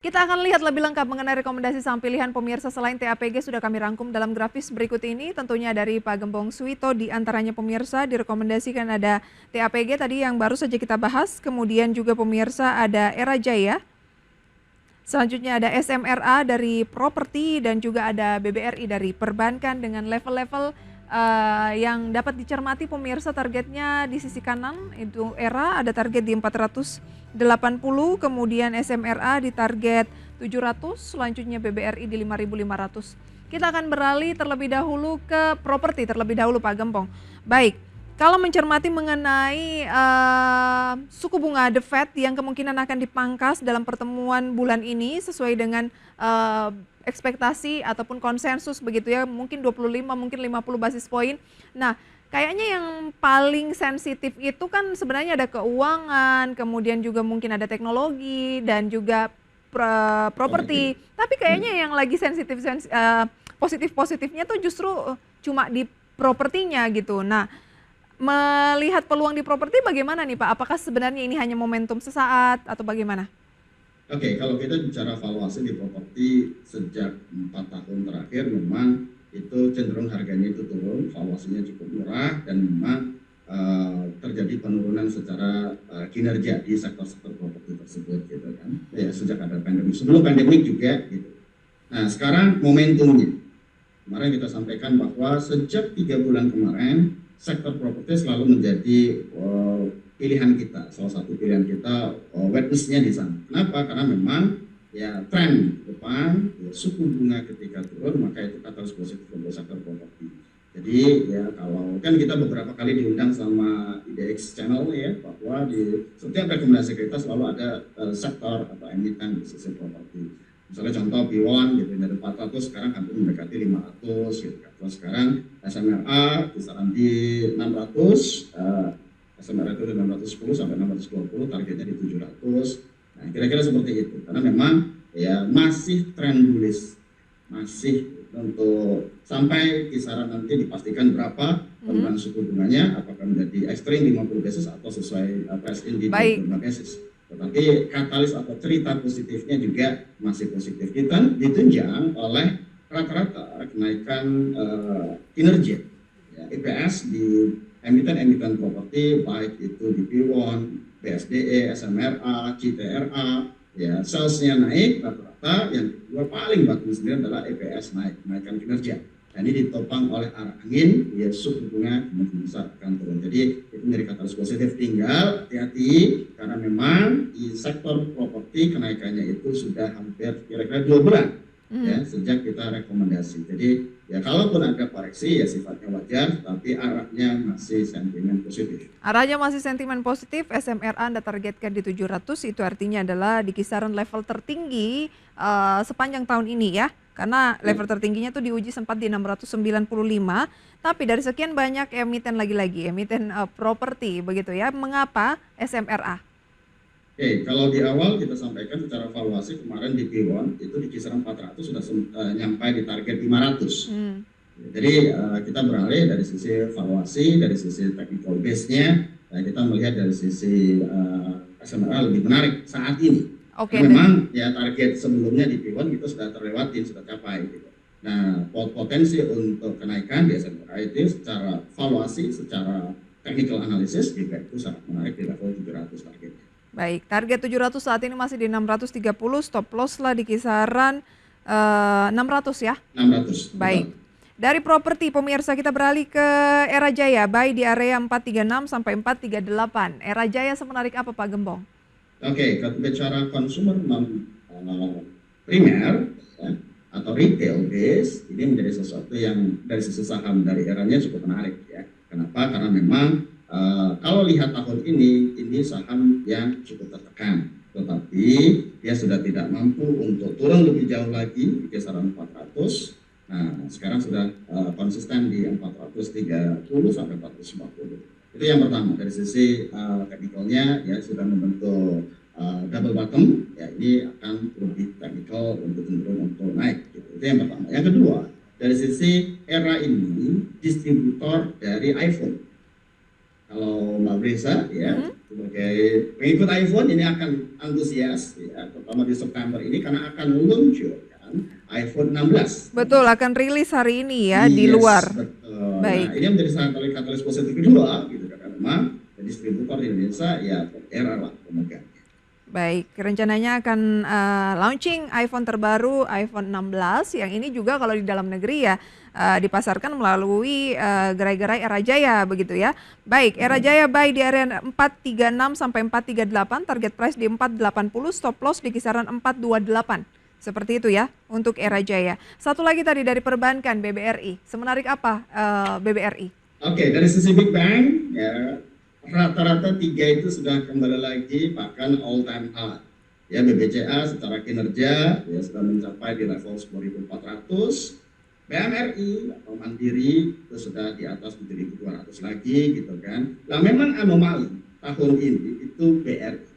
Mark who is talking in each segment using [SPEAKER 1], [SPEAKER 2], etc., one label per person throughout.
[SPEAKER 1] Kita akan lihat lebih lengkap mengenai rekomendasi saham pilihan pemirsa selain TAPG sudah kami rangkum dalam grafis berikut ini. Tentunya dari Pak Gembong Suwito, di antaranya pemirsa direkomendasikan ada TAPG tadi yang baru saja kita bahas. Kemudian juga pemirsa ada Era Jaya. Selanjutnya ada SMRA dari properti dan juga ada BBRI dari perbankan dengan level-level yang dapat dicermati pemirsa. Targetnya di sisi kanan itu Era ada target di 480, kemudian SMRA di target 700, selanjutnya BBRI di 5.500. Kita akan beralih terlebih dahulu ke properti terlebih dahulu Pak Gembong. Baik, kalau mencermati mengenai suku bunga The Fed yang kemungkinan akan dipangkas dalam pertemuan bulan ini sesuai dengan ekspektasi ataupun konsensus begitu ya, mungkin 25, mungkin 50 basis poin. Nah, kayaknya yang paling sensitif itu kan sebenarnya ada keuangan, kemudian juga mungkin ada teknologi dan juga properti. Tapi kayaknya yang lagi sensitif positif-positifnya tuh justru cuma di propertinya gitu. Nah, melihat peluang di properti bagaimana nih Pak? Apakah sebenarnya ini hanya momentum sesaat atau bagaimana?
[SPEAKER 2] Oke, kalau kita bicara valuasi di properti sejak 4 tahun terakhir memang itu cenderung harganya itu turun, valuasinya cukup murah dan memang terjadi penurunan secara kinerja di sektor-sektor properti tersebut gitu kan. Ya, sejak ada pandemi, sebelum pandemi juga gitu. Nah, sekarang momentumnya. Kemarin kita sampaikan bahwa sejak 3 bulan kemarin sektor properti selalu menjadi pilihan kita, salah satu pilihan kita, witness-nya di sana. Kenapa? Karena memang ya tren depan ya, suku bunga ketika turun maka itu katalis positif untuk sektor properti. Jadi ya kalau kan kita beberapa kali diundang sama IDX Channel ya, bahwa di setiap rekomendasi kita selalu ada sektor atau emiten di sisi properti. Misalnya contoh P1 gitu dari 400 sekarang hampir mendekati 500 gitu kan. Terus sekarang SMRA kisaran di 600, SMRA itu 610 sampai 620, targetnya di 700. Nah, kira-kira seperti itu. Karena memang ya masih tren bullish, masih untuk sampai kisaran nanti dipastikan berapa penurunan suku bunganya, apakah menjadi ekstrim 50 basis atau sesuai price in di 25 basis. Tetapi katalis atau cerita positifnya juga masih positif. Kita ditunjang oleh rata-rata kenaikan kinerja ya, EPS di emiten-emiten properti, baik itu di P1, BSDE, SMRA, CTRA, ya salesnya naik rata-rata. Yang kedua paling bagus sendiri adalah EPS naik, kenaikan kinerja. Dan ini ditopang oleh arah angin, ya suku bunga kemungkinan besar akan turun. Jadi itu menjadi katalis positif. Tinggal hati-hati karena memang di sektor properti kenaikannya itu sudah hampir kira-kira 2 bulan ya sejak kita rekomendasi. Jadi ya kalaupun ada koreksi ya sifatnya wajar, tapi arahnya masih sentimen positif.
[SPEAKER 1] Arahnya masih sentimen positif. SMRA Anda targetkan di 700, itu artinya adalah di kisaran level tertinggi sepanjang tahun ini ya. Karena level tertingginya tuh diuji sempat di 695, tapi dari sekian banyak emiten lagi-lagi, emiten properti begitu ya. Mengapa SMRA?
[SPEAKER 2] Oke, kalau di awal kita sampaikan secara valuasi kemarin di P1 itu di kisaran 400 sudah nyampai di target 500. Jadi kita beralih dari sisi valuasi, dari sisi technical base-nya, kita melihat dari sisi SMRA lebih menarik saat ini. Memang ya target sebelumnya di P1 itu sudah terlewati, sudah capai gitu. Nah, potensi untuk kenaikan di SMRA itu secara valuasi, secara technical analysis juga itu sangat menarik di level 700 targetnya.
[SPEAKER 1] Baik, target 700 saat ini masih di 630, stop loss lah di kisaran 600 ya?
[SPEAKER 2] 600.
[SPEAKER 1] Baik. Dari properti pemirsa kita beralih ke Era Jaya, buy di area 436 sampai 438. Era Jaya semenarik apa Pak Gembong?
[SPEAKER 2] Oke, kalau bicara consumer primer ya, atau retail base, ini menjadi sesuatu yang dari sisi saham dari eranya cukup menarik ya. Kenapa? Karena memang kalau lihat tahun ini saham yang cukup tertekan, tetapi dia sudah tidak mampu untuk turun lebih jauh lagi di kisaran 400. Nah, sekarang sudah konsisten di 430 sampai 440. Itu yang pertama dari sisi teknikalnya ya sudah membentuk double bottom, ya ini akan lebih teknikal untuk cenderung untuk naik. Gitu. Itu yang pertama. Yang kedua dari sisi Era ini distributor dari iPhone. Kalau Mbak Brisa ya sebagai pengikut iPhone ini akan antusias ya, terutama di September ini karena akan meluncurkan iPhone 16.
[SPEAKER 1] Betul, akan rilis hari ini ya di
[SPEAKER 2] Yes,
[SPEAKER 1] luar.
[SPEAKER 2] betul.
[SPEAKER 1] Baik.
[SPEAKER 2] Nah, ini menjadi sangat katalis positif kedua gitu karena memang distributor di Indonesia ya era lah pemegang.
[SPEAKER 1] Baik, rencananya akan launching iPhone terbaru, iPhone 16, yang ini juga kalau di dalam negeri ya dipasarkan melalui gerai-gerai Era Jaya begitu ya. Baik, Era Jaya buy di area 436 sampai 438, target price di 480, stop loss di kisaran 428. Seperti itu ya untuk Era Jaya. Satu lagi tadi dari perbankan BBRI. Semenarik apa BBRI?
[SPEAKER 2] Oke, dari sisi Big Bang ya rata-rata tiga itu sudah kembali lagi bahkan all time high. Ya BBCA secara kinerja ya sudah mencapai di level 10.400. BMRI atau Mandiri itu sudah di atas 7.200 lagi gitu kan. Nah memang anomali tahun ini itu BRI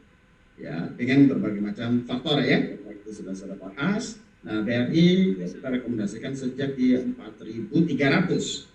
[SPEAKER 2] ya dengan berbagai macam faktor ya itu sudah bahas. Nah BRI ya kita rekomendasikan sejak di 4.300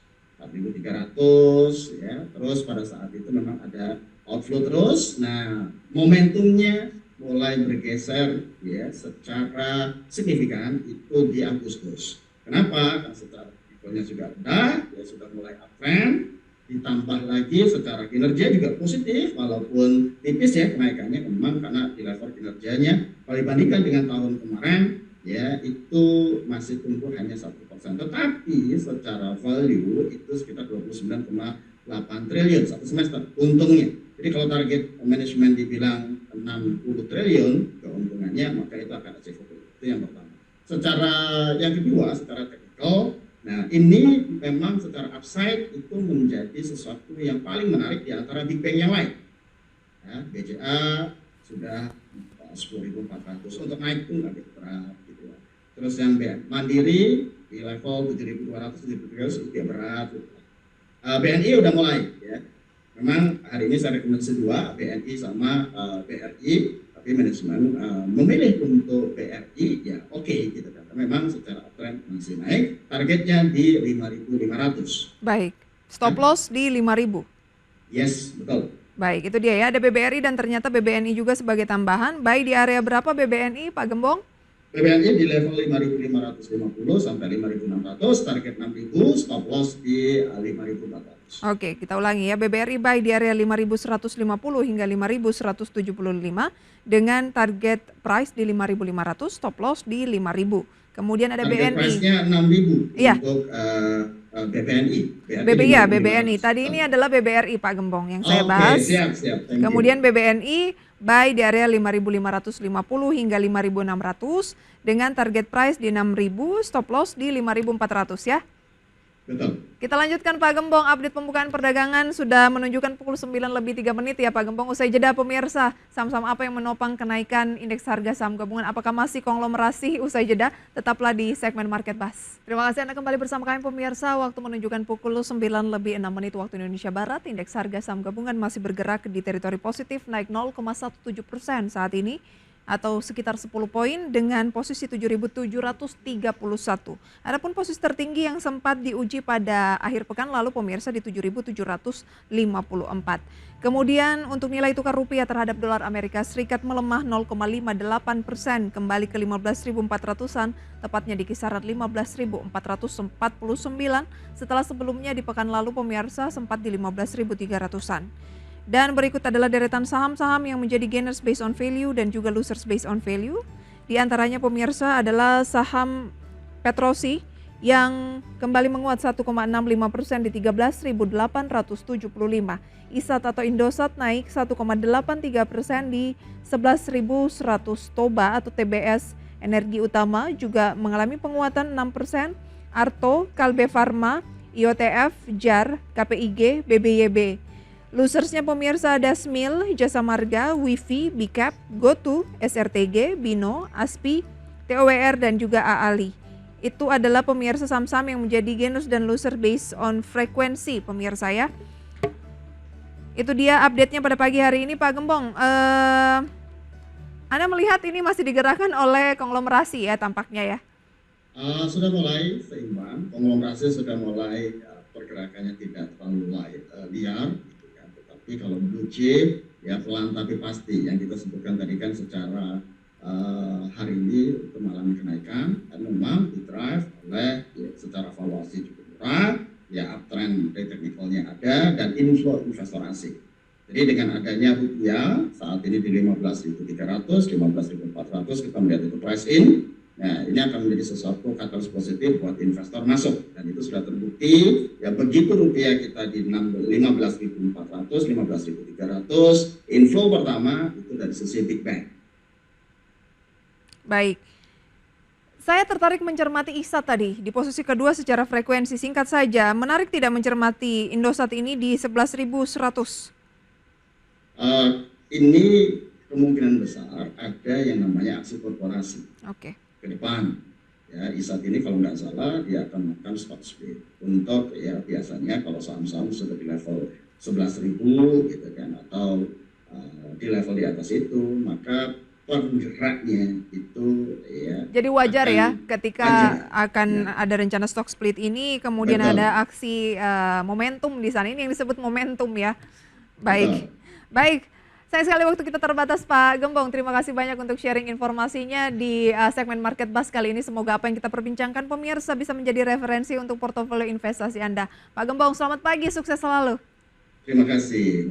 [SPEAKER 2] ya, terus pada saat itu memang ada outflow terus. Nah momentumnya mulai bergeser ya secara signifikan itu di Agustus. Kenapa? Karena secara risikonya juga rendah, ya sudah mulai uptrend, ditambah lagi secara kinerja juga positif walaupun tipis ya kenaikannya memang karena di level kinerjanya kalau dibandingkan dengan tahun kemarin ya itu masih tumbuh hanya 1%, tetapi secara value itu sekitar 29,8 triliun satu semester untungnya. Jadi kalau target manajemen dibilang 60 triliun keuntungannya maka itu akan achievable. Itu yang pertama. Secara yang kedua, secara teknikal, nah ini memang secara upside itu menjadi sesuatu yang paling menarik di antara Big Bang yang lain. Ya, BCA sudah 10.400 untuk naik pun agak berat gitu ya. Terus yang Mandiri di level 7.200 7.300 itu berat. Gitu. BNI udah mulai ya. Memang hari ini saya rekomendasi dua BNI sama BRI, tapi manajemen memilih untuk BRI ya oke gitu kan. Memang secara uptrend masih naik, targetnya di 5.500.
[SPEAKER 1] Baik, stop loss di 5.000.
[SPEAKER 2] Yes, betul.
[SPEAKER 1] Baik, itu dia ya. Ada BBRI dan ternyata BBNI juga sebagai tambahan. Buy di area berapa BBNI, Pak Gembong?
[SPEAKER 2] BBNI di level 5.550 sampai 5.600, target 6.000, stop loss di 5.400.
[SPEAKER 1] Oke, kita ulangi ya. BBRI buy di area 5.150 hingga 5.175 dengan target price di 5.500, stop loss di 5.000. Kemudian ada
[SPEAKER 2] target
[SPEAKER 1] BNI.
[SPEAKER 2] Price-nya 6.000
[SPEAKER 1] iya.
[SPEAKER 2] Untuk BBNI.
[SPEAKER 1] BBNI. Tadi ini adalah BBRI Pak Gembong yang saya bahas.
[SPEAKER 2] Siap.
[SPEAKER 1] Kemudian BBNI buy di area 5.550 hingga 5.600 dengan target price di 6.000, stop loss di 5.400 ya.
[SPEAKER 2] Betul.
[SPEAKER 1] Kita lanjutkan Pak Gembong, update pembukaan perdagangan sudah menunjukkan pukul 9:03 ya Pak Gembong. Usai jeda pemirsa, saham-saham apa yang menopang kenaikan indeks harga saham gabungan? Apakah masih konglomerasi? Usai jeda, tetaplah di segmen Market Buzz. Terima kasih Anda kembali bersama kami pemirsa. Waktu menunjukkan pukul 9:06 waktu Indonesia Barat. Indeks harga saham gabungan masih bergerak di teritori positif, naik 0,17% saat ini, atau sekitar 10 poin dengan posisi 7.731. Adapun posisi tertinggi yang sempat diuji pada akhir pekan lalu pemirsa di 7.754. Kemudian untuk nilai tukar rupiah terhadap dolar Amerika Serikat melemah 0,58%, kembali ke 15.400-an, tepatnya di kisaran 15.449 setelah sebelumnya di pekan lalu pemirsa sempat di 15.300-an. Dan berikut adalah deretan saham-saham yang menjadi gainers based on value dan juga losers based on value. Di antaranya pemirsa adalah saham Petrosi yang kembali menguat 1,65% di 13.875. ISAT atau Indosat naik 1,83% di 11.100. Toba atau TBS Energi Utama juga mengalami penguatan 6%. Arto, Kalbe Farma, IOTF, JAR, KPIG, BBYB. Losersnya pemirsa ada Smil, Jasa Marga, Wifi, Bicap, GoTo, SRTG, Bino, Aspi, TOWR dan juga AALI. Itu adalah pemirsa saham-saham yang menjadi gainers dan loser based on frekuensi pemirsa ya. Itu dia update-nya pada pagi hari ini Pak Gembong. Anda melihat ini masih digerakkan oleh konglomerasi ya tampaknya ya?
[SPEAKER 2] Sudah mulai seimbang, konglomerasi sudah mulai pergerakannya tidak terlalu liar. Tapi kalau blue chip ya pelan tapi pasti. Yang kita sebutkan tadi kan secara hari ini itu mengalami kenaikan dan memang di-drive oleh ya, secara valuasi cukup murah, ya uptrend dari teknikalnya ada dan inflow investor asing. Jadi dengan adanya rupiah saat ini di 15.300, 15.400 kita melihat itu price in. Nah, ini akan menjadi sesuatu katalis positif buat investor masuk dan itu sudah terbukti ya begitu rupiah kita di 15.400, 15.300, inflow pertama itu dari sisi big bank.
[SPEAKER 1] Baik. Saya tertarik mencermati IHSAT tadi di posisi kedua secara frekuensi. Singkat saja, menarik tidak mencermati Indosat ini di 11.100?
[SPEAKER 2] Ini kemungkinan besar ada yang namanya aksi korporasi.
[SPEAKER 1] Oke.
[SPEAKER 2] Ke depan. Ya, IHSAT ini kalau nggak salah dia akan melakukan stock split untuk ya biasanya kalau saham-saham sudah di level 11.000 gitu kan atau di level di atas itu maka penggeraknya itu ya
[SPEAKER 1] Jadi wajar
[SPEAKER 2] akan
[SPEAKER 1] ya ketika
[SPEAKER 2] wajar.
[SPEAKER 1] akan
[SPEAKER 2] Ya,
[SPEAKER 1] ada rencana stock split ini kemudian
[SPEAKER 2] betul,
[SPEAKER 1] ada aksi momentum di sana. Ini yang disebut momentum ya. Baik.
[SPEAKER 2] betul.
[SPEAKER 1] Baik. Sayang sekali waktu kita terbatas Pak Gembong. Terima kasih banyak untuk sharing informasinya di segmen Market Buzz kali ini. Semoga apa yang kita perbincangkan pemirsa bisa menjadi referensi untuk portofolio investasi Anda. Pak Gembong, selamat pagi, sukses selalu.
[SPEAKER 2] Terima kasih.